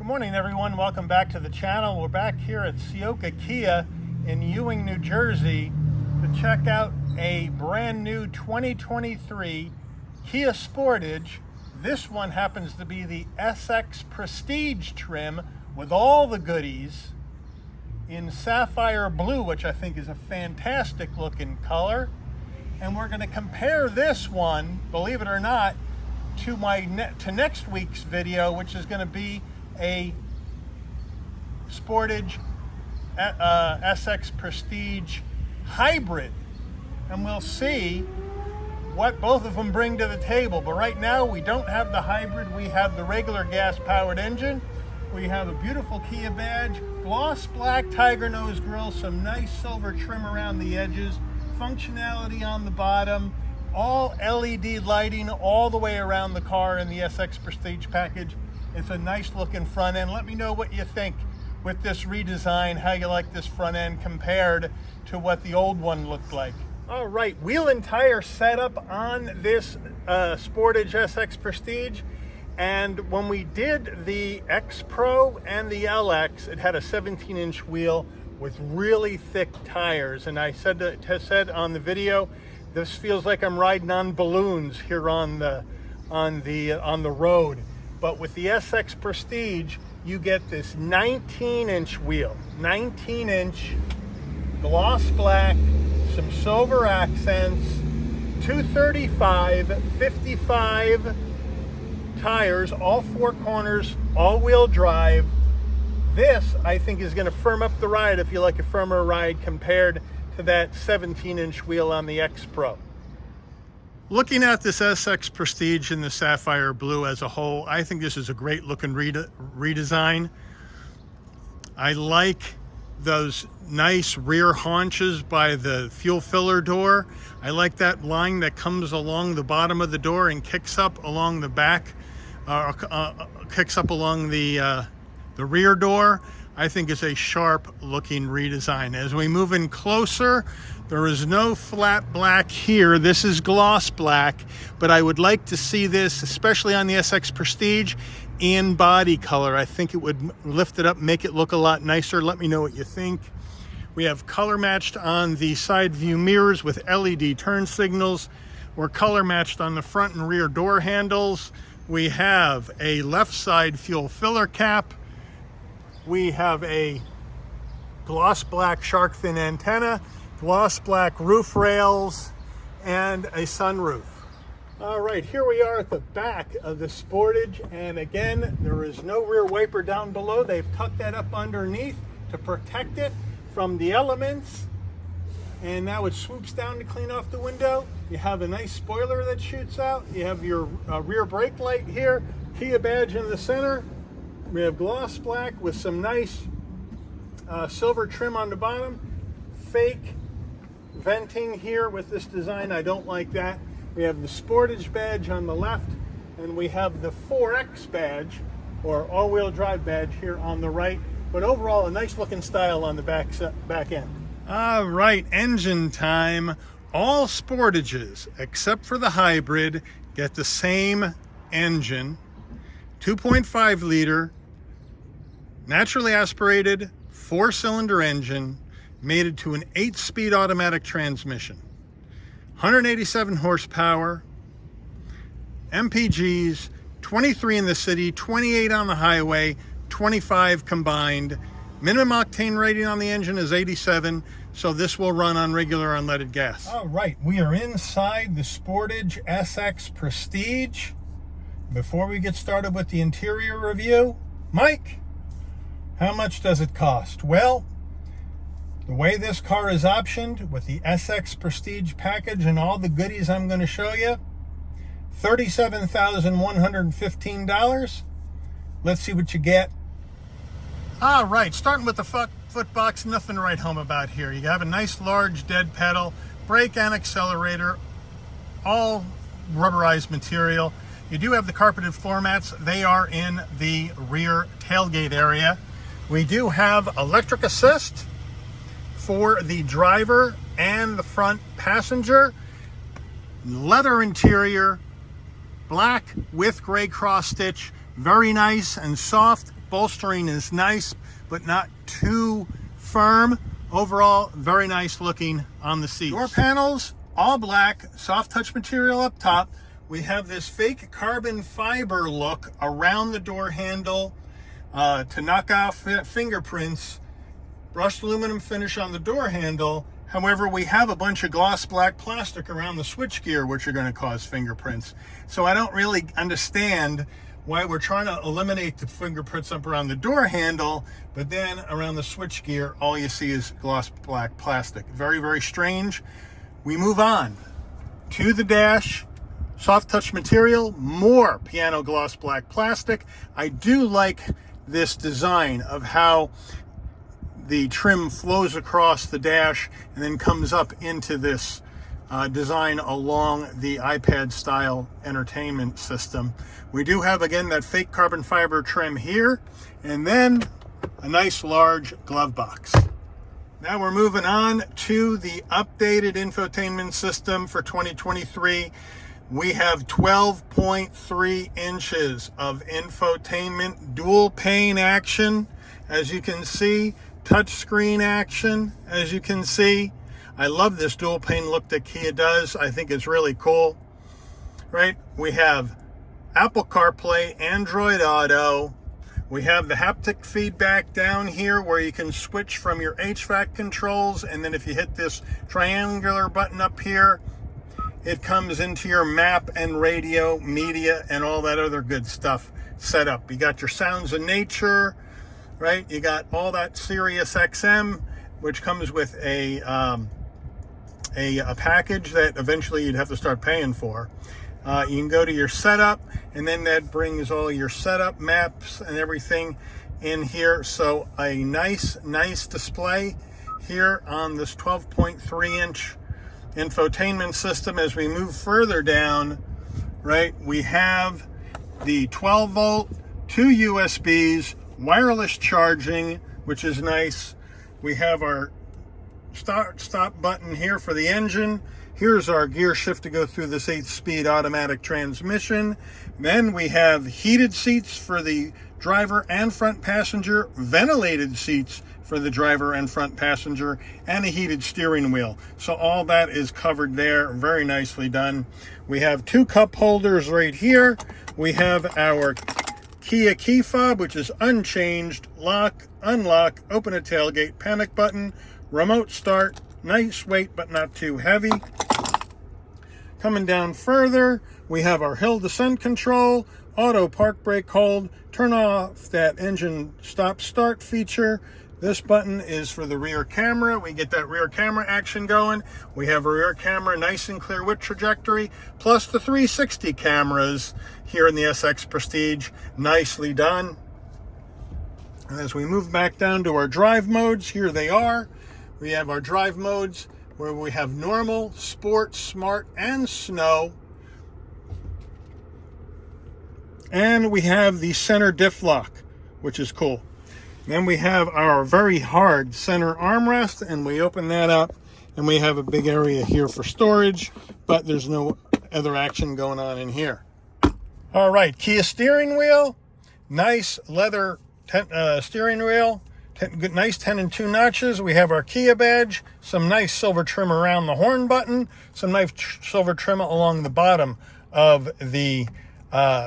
Good morning, everyone. Welcome back to the channel. We're back here at Ciocca Kia in Ewing, New Jersey to check out a brand new 2023 Kia Sportage. This one happens to be the SX Prestige trim with all the goodies in sapphire blue, which I think is a fantastic looking color. And we're going to compare this one, believe it or not, to next week's video, which is going to be a Sportage SX Prestige hybrid, and we'll see what both of them bring to the table. But right now we don't have the hybrid, we have the regular gas powered engine. We have a beautiful Kia badge, gloss black tiger nose grille, some nice silver trim around the edges, functionality on the bottom, all LED lighting all the way around the car in the SX Prestige package. It's a nice looking front end. Let me know what you think with this redesign, how you like this front end compared to what the old one looked like. All right, wheel and tire setup on this Sportage SX Prestige. And when we did the X Pro and the LX, it had a 17-inch wheel with really thick tires. And I said on the video, this feels like I'm riding on balloons here on the road. But with the SX Prestige, you get this 19-inch wheel, 19-inch gloss black, some silver accents, 235, 55 tires, all four corners, all-wheel drive. This, I think, is going to firm up the ride if you like a firmer ride compared to that 17-inch wheel on the X Pro. Looking at this SX Prestige in the sapphire blue as a whole, I think this is a great looking redesign. I like those nice rear haunches by the fuel filler door. I like that line that comes along the bottom of the door and kicks up along the back, kicks up along the rear door. I think it's a sharp looking redesign. As we move in closer, there is no flat black here. This is gloss black, but I would like to see this, especially on the SX Prestige, in body color. I think it would lift it up, make it look a lot nicer. Let me know what you think. We have color matched on the side view mirrors with LED turn signals. We're color matched on the front and rear door handles. We have a left side fuel filler cap. We have a gloss black shark fin antenna, gloss black roof rails, and a sunroof. All right, here we are at the back of the Sportage, and again, there is no rear wiper down below. They've tucked that up underneath to protect it from the elements, and now it swoops down to clean off the window. You have a nice spoiler that shoots out. You have your rear brake light here, Kia badge in the center. We have gloss black with some nice silver trim on the bottom. Fake venting here with this design. I don't like that. We have the Sportage badge on the left, and we have the 4X badge, or all-wheel drive badge, here on the right. But overall, a nice looking style on the back end. All right, engine time. All Sportages, except for the hybrid, get the same engine. 2.5 liter, naturally aspirated, 4-cylinder engine, mated to an 8-speed automatic transmission. 187 horsepower, MPGs, 23 in the city, 28 on the highway, 25 combined. Minimum octane rating on the engine is 87, so this will run on regular unleaded gas. All right, we are inside the Sportage SX Prestige. Before we get started with the interior review, Mike, how much does it cost? Well, the way this car is optioned with the SX Prestige package and all the goodies I'm going to show you, $37,115. Let's see what you get. All right, starting with the foot box, nothing to write home about here. You have a nice large dead pedal, brake and accelerator, all rubberized material. You do have the carpeted floor mats. They are in the rear tailgate area. We do have electric assist for the driver and the front passenger. Leather interior, black with gray cross stitch, very nice and soft. Bolstering is nice, but not too firm. Overall, very nice looking on the seats. Door panels, all black, soft touch material up top. We have this fake carbon fiber look around the door handle to knock off fingerprints. Brushed aluminum finish on the door handle. However, we have a bunch of gloss black plastic around the switchgear, which are going to cause fingerprints. So I don't really understand why we're trying to eliminate the fingerprints up around the door handle, but then around the switchgear, all you see is gloss black plastic. Very, very strange. We move on to the dash. Soft touch material, more piano gloss black plastic. I do like this design of how the trim flows across the dash and then comes up into this design along the iPad style entertainment system. We do have, again, that fake carbon fiber trim here, and then a nice large glove box. Now we're moving on to the updated infotainment system for 2023. We have 12.3 inches of infotainment, dual pane action, as you can see, touchscreen action, as you can see. I love this dual pane look that Kia does. I think it's really cool, right? We have Apple CarPlay, Android Auto. We have the haptic feedback down here where you can switch from your HVAC controls, and then if you hit this triangular button up here, it comes into your map and radio, media, and all that other good stuff set up. You got your sounds of nature, right? You got all that Sirius XM, which comes with a package that eventually you'd have to start paying for. You can go to your setup, and then that brings all your setup maps and everything in here. So a nice display here on this 12.3 inch infotainment system. As we move further down, right, we have the 12 volt, 2 USBs, wireless charging, which is nice. We have our stop button here for the engine. Here's our gear shift to go through this 8-speed automatic transmission. Then we have heated seats for the driver and front passenger, ventilated seats for the driver and front passenger, and a heated steering wheel. So all that is covered there. Very nicely done. We have 2 cup holders right here. We have our Kia key fob, which is unchanged. Lock, unlock, open a tailgate, panic button, remote start. Nice weight, but not too heavy. Coming down further, we have our hill descent control, auto park brake hold, turn off that engine stop start feature. This button is for the rear camera. We get that rear camera action going. We have a rear camera, nice and clear with trajectory, plus the 360 cameras here in the SX Prestige. Nicely done. And as we move back down to our drive modes, here they are. We have our drive modes where we have normal, sport, smart, and snow. And we have the center diff lock, which is cool. Then we have our very hard center armrest, and we open that up, and we have a big area here for storage, but there's no other action going on in here. All right, Kia steering wheel, nice leather steering wheel, nice 10 and 2 notches. We have our Kia badge, some nice silver trim around the horn button, some nice silver trim along the bottom of the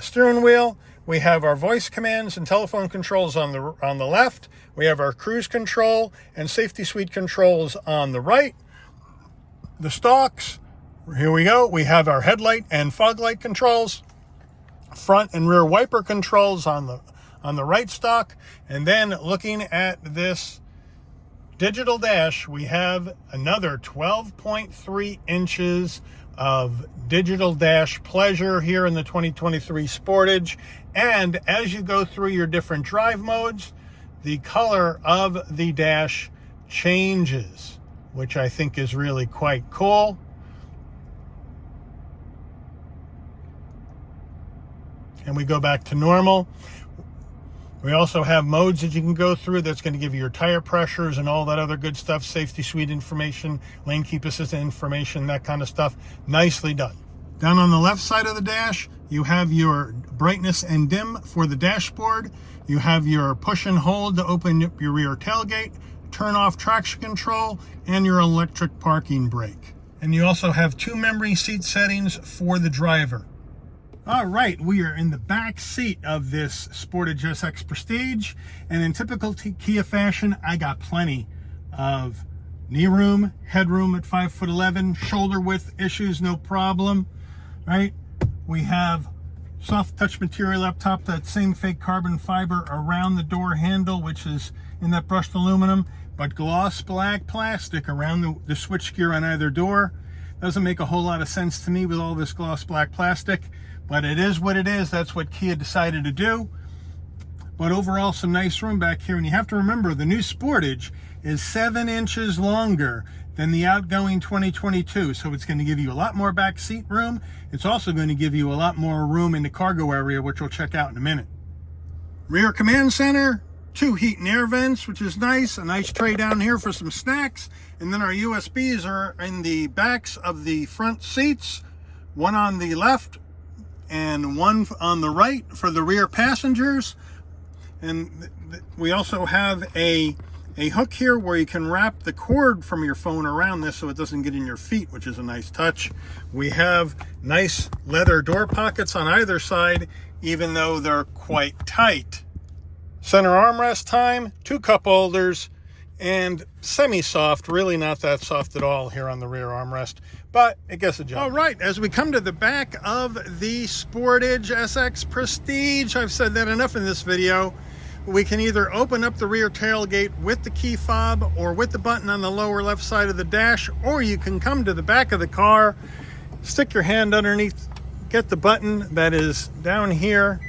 steering wheel. We have our voice commands and telephone controls on the left. We have our cruise control and safety suite controls on the right. The stalks, here we go. We have our headlight and fog light controls, front and rear wiper controls on the right stalk. And then looking at this digital dash, we have another 12.3 inches of digital dash pleasure here in the 2023 Sportage. And as you go through your different drive modes, the color of the dash changes, which I think is really quite cool. And we go back to normal. We also have modes that you can go through that's going to give you your tire pressures and all that other good stuff, safety suite information, lane keep assistant information, that kind of stuff. Nicely done. Down on the left side of the dash, you have your brightness and dim for the dashboard. You have your push and hold to open up your rear tailgate, turn off traction control, and your electric parking brake. And you also have 2 memory seat settings for the driver. All right, we are in the back seat of this Sportage SX Prestige, and in typical Kia fashion, I got plenty of knee room, headroom at 5'11", shoulder width issues, no problem, right? We have soft touch material up top, that same fake carbon fiber around the door handle, which is in that brushed aluminum, but gloss black plastic around the switchgear on either door. Doesn't make a whole lot of sense to me with all this gloss black plastic, but it is what it is. That's what Kia decided to do. But overall, some nice room back here. And you have to remember, the new Sportage is 7 inches longer than the outgoing 2022. So it's going to give you a lot more back seat room. It's also going to give you a lot more room in the cargo area, which we'll check out in a minute. Rear command center, 2 heat and air vents, which is nice. A nice tray down here for some snacks. And then our USBs are in the backs of the front seats, one on the left and one on the right for the rear passengers. And we also have a hook here where you can wrap the cord from your phone around this so it doesn't get in your feet, which is a nice touch. We have nice leather door pockets on either side, even though they're quite tight. Center armrest time, 2 cup holders, and semi-soft, really not that soft at all here on the rear armrest, but it gets the job. All right, as we come to the back of the Sportage SX Prestige, I've said that enough in this video. We can either open up the rear tailgate with the key fob or with the button on the lower left side of the dash, or you can come to the back of the car, stick your hand underneath, get the button that is down here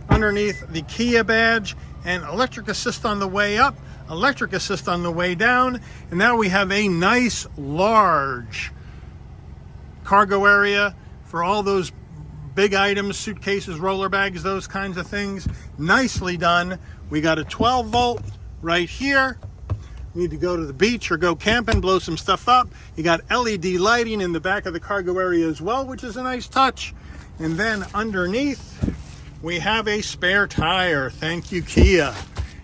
underneath the Kia badge, and electric assist on the way up, electric assist on the way down, and now we have a nice large cargo area for all those big items, suitcases, roller bags, those kinds of things. Nicely done. We got a 12 volt right here. You need to go to the beach or go camping, blow some stuff up. You got LED lighting in the back of the cargo area as well, which is a nice touch. And then underneath, we have a spare tire. Thank you, Kia.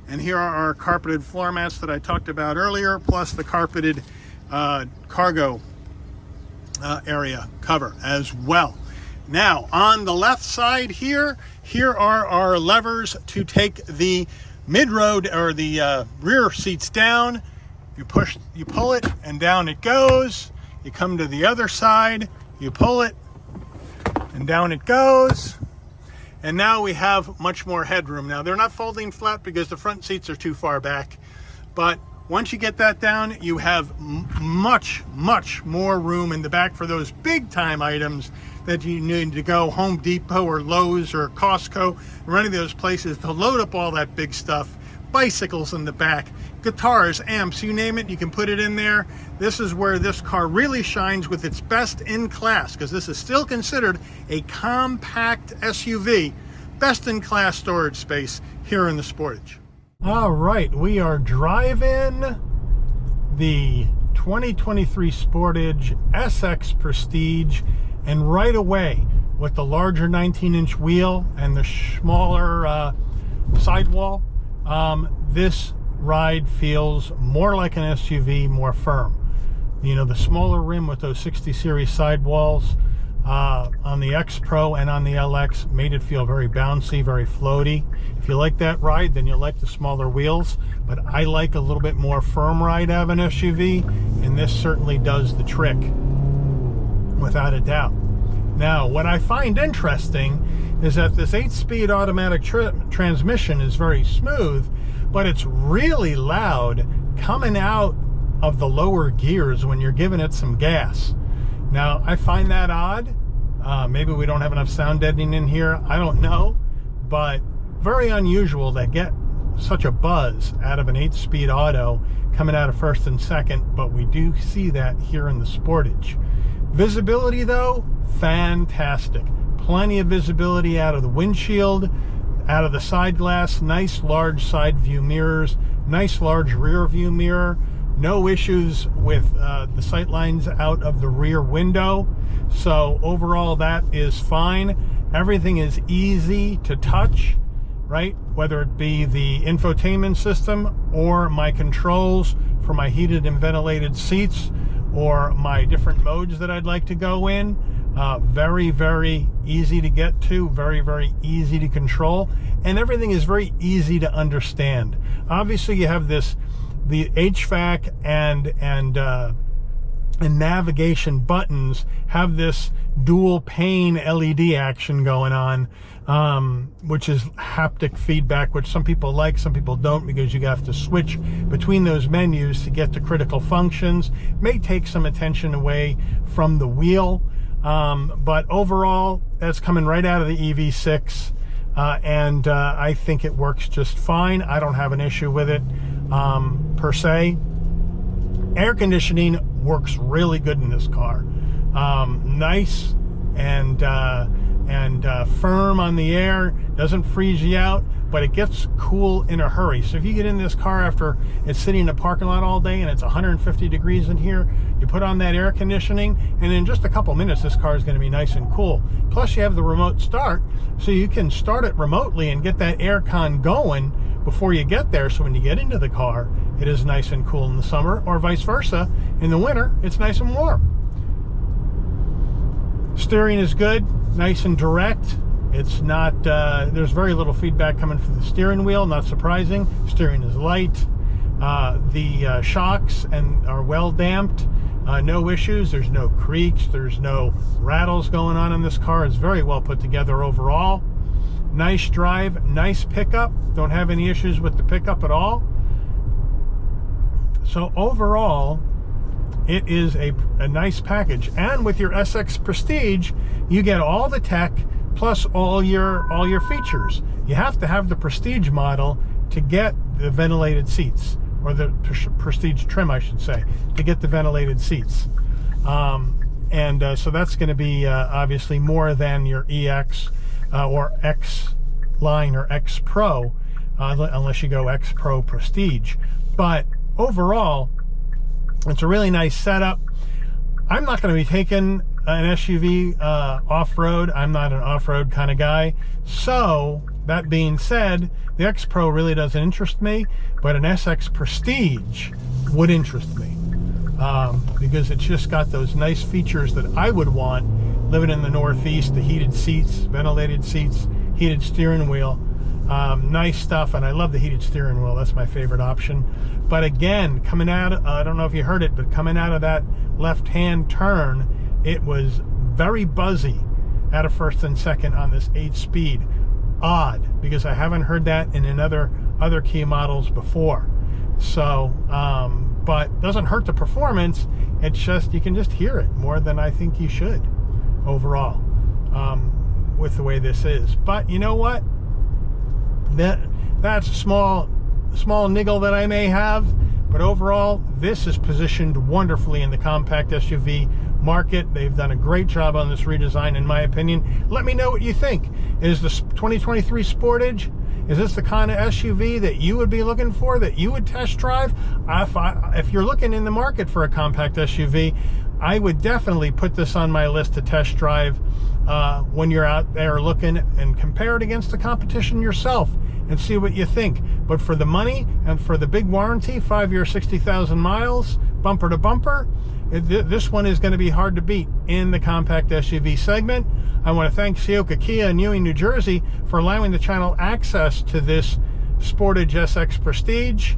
And here are our carpeted floor mats that I talked about earlier, plus the carpeted cargo area cover as well. Now, on the left side here are our levers to take the mid-road or the rear seats down. You pull it, and down it goes. You come to the other side, you pull it, and down it goes. And now we have much more headroom. Now, they're not folding flat because the front seats are too far back, but once you get that down, you have much more room in the back for those big time items that you need to go Home Depot or Lowe's or Costco or any of those places to load up all that big stuff. Bicycles in the back, guitars, amps, you name it, you can put it in there. This is where this car really shines with its best in class, because this is still considered a compact SUV. Best in class storage space here in the Sportage. All right, we are driving the 2023 Sportage SX Prestige, and right away with the larger 19-inch wheel and the smaller sidewall, this ride feels more like an SUV, more firm. You know, the smaller rim with those 60 series sidewalls on the X Pro and on the LX made it feel very bouncy, very floaty. If you like that ride, then you'll like the smaller wheels, but I like a little bit more firm ride out of an SUV, and this certainly does the trick, without a doubt. Now, what I find interesting is that this 8-speed automatic transmission is very smooth, but it's really loud coming out of the lower gears when you're giving it some gas. Now, I find that odd. Maybe we don't have enough sound deadening in here, I don't know, but very unusual to get such a buzz out of an 8-speed auto coming out of first and second, but we do see that here in the Sportage. Visibility though, fantastic. Plenty of visibility out of the windshield, out of the side glass, nice large side view mirrors, nice large rear view mirror, No issues with the sight lines out of the rear window. So overall, that is fine. Everything is easy to touch, right? Whether it be the infotainment system or my controls for my heated and ventilated seats or my different modes that I'd like to go in. Very, very easy to get to, very, very easy to control, and everything is very easy to understand. Obviously, you have the HVAC and navigation buttons have this dual pane LED action going on, which is haptic feedback, which some people like, some people don't, because you have to switch between those menus to get to critical functions. May take some attention away from the wheel, but overall, that's coming right out of the EV6, and I think it works just fine. I don't have an issue with it per se. Air conditioning works really good in this car. Nice and firm on the air, doesn't freeze you out, but it gets cool in a hurry. So if you get in this car after it's sitting in a parking lot all day and it's 150 degrees in here, you put on that air conditioning, and in just a couple minutes this car is going to be nice and cool. Plus you have the remote start, so you can start it remotely and get that air con going before you get there, so when you get into the car it is nice and cool in the summer, or vice versa, in the winter it's nice and warm. Steering is good, nice and direct. It's not, there's very little feedback coming from the steering wheel, not surprising. Steering is light. The shocks are well damped, no issues. There's no creaks, there's no rattles going on in this car. It's very well put together overall. Nice drive, nice pickup. Don't have any issues with the pickup at all. So overall, it is a nice package. And with your SX Prestige, you get all the tech plus all your features. You have to have the Prestige model to get the ventilated seats, or the Prestige trim, I should say, to get the ventilated seats. So that's going to be obviously more than your EX or X line or X Pro, unless you go X Pro Prestige. But overall, it's a really nice setup. I'm not going to be taking an SUV off-road. I'm not an off-road kind of guy. So that being said, the X Pro really doesn't interest me, but an SX Prestige would interest me, because it's just got those nice features that I would want living in the Northeast. The heated seats, ventilated seats, heated steering wheel, nice stuff. And I love the heated steering wheel. That's my favorite option. But again, coming out, I don't know if you heard it, but coming out of that left-hand turn, it was very buzzy out of first and second on this 8-speed. Odd, because I haven't heard that in other Kia models before. So, but doesn't hurt the performance. It's just, you can just hear it more than I think you should overall, with the way this is. But you know what? That's a small niggle that I may have, but overall this is positioned wonderfully in the compact SUV market. They've done a great job on this redesign, in my opinion. Let me know what you think. Is the 2023 Sportage, is this the kind of SUV that you would be looking for, that you would test drive? If you're looking in the market for a compact SUV, I would definitely put this on my list to test drive when you're out there looking, and compare it against the competition yourself and see what you think. But for the money and for the big warranty, 5 years, 60,000 miles, bumper to bumper, this one is going to be hard to beat in the compact SUV segment. I want to thank Ciocca Kia in Ewing, New Jersey for allowing the channel access to this Sportage SX Prestige.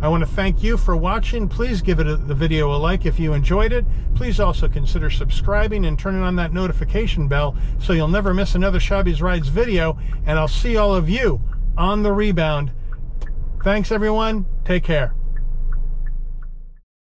I want to thank you for watching. Please give the video a like if you enjoyed it. Please also consider subscribing and turning on that notification bell so you'll never miss another Shabby's Rides video. And I'll see all of you on the rebound. Thanks everyone. Take care.